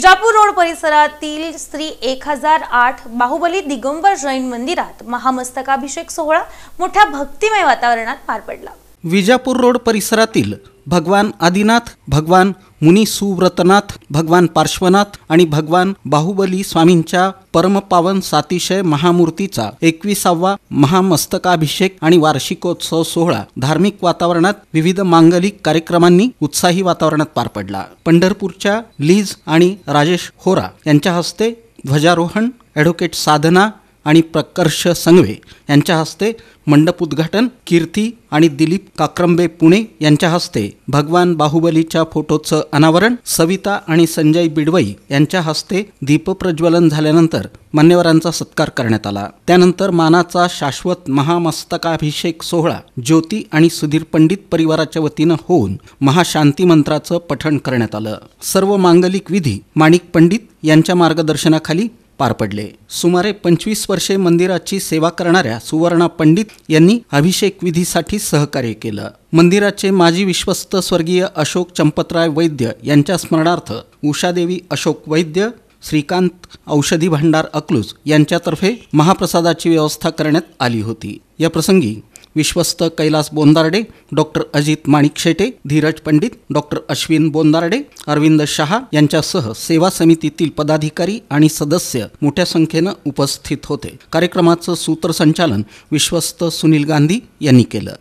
Vijapur road परिसरातील श्री 1008 बाहुबली दिगंबर जैन मंदिरात महामस्तकाभिषेक सोहळा मोठ्या भक्तिमय वातावरणात पार पडला। विजापूर रोड परिसरातील भगवान आदिनाथ, भगवान मुनी सुव्रतनाथ, भगवान पार्श्वनाथ आणि भगवान बाहुबली स्वामींच्या परमपावन सातिशय महामूर्तीचा 21वा महामस्तकाभिषेक आणि वार्षिकोत्सव सोहळा धार्मिक वातावरणात विविध मांगलिक कार्यक्रमांनी उत्साही वातावरणात पार पडला। पंढरपूरच्या लीज आणि राजेश होरा यांच्या हस्ते ध्वजारोहण, ॲडव्होकेट साधना आणि प्रकर्ष संघवे यांच्या हस्ते मंडप उद्घाटन, कीर्ती आणि दिलीप काक्रंबे पुणे यांच्या हस्ते भगवान बाहुबलीच्या फोटोचं अनावरण, सविता आणि संजय बिडवई यांच्या हस्ते दीपप्रज्वलन झाल्यानंतर मान्यवरांचा सत्कार करण्यात आला। त्यानंतर मानाचा शाश्वत महामस्तकाभिषेक सोहळा ज्योती आणि सुधीर पंडित परिवाराच्या वतीनं होऊन महाशांती मंत्राचं पठण करण्यात आलं। सर्व मांगलिक विधी माणिक पंडित यांच्या मार्गदर्शनाखाली पार पडले। सुमारे 25 वर्षे मंदिराची सेवा करणाऱ्या सुवर्णा पंडित यांनी अभिषेक विधीसाठी सहकार्य केलं। मंदिराचे माजी विश्वस्त स्वर्गीय अशोक चंपतराय वैद्य यांच्या स्मरणार्थ उषादेवी अशोक वैद्य, श्रीकांत औषधी भांडार अकलूज यांच्यातर्फे महाप्रसादाची व्यवस्था करण्यात आली होती। या प्रसंगी विश्वस्त कैलास बोंदारडे, डॉक्टर अजित माणिकशेटे, धीरज पंडित, डॉक्टर अश्विन बोंदारडे, अरविंद शहा यांच्यासह सेवा समितीतील पदाधिकारी आणि सदस्य मोठ्या संख्येनं उपस्थित होते। कार्यक्रमाचं सूत्रसंचालन विश्वस्त सुनील गांधी यांनी केलं।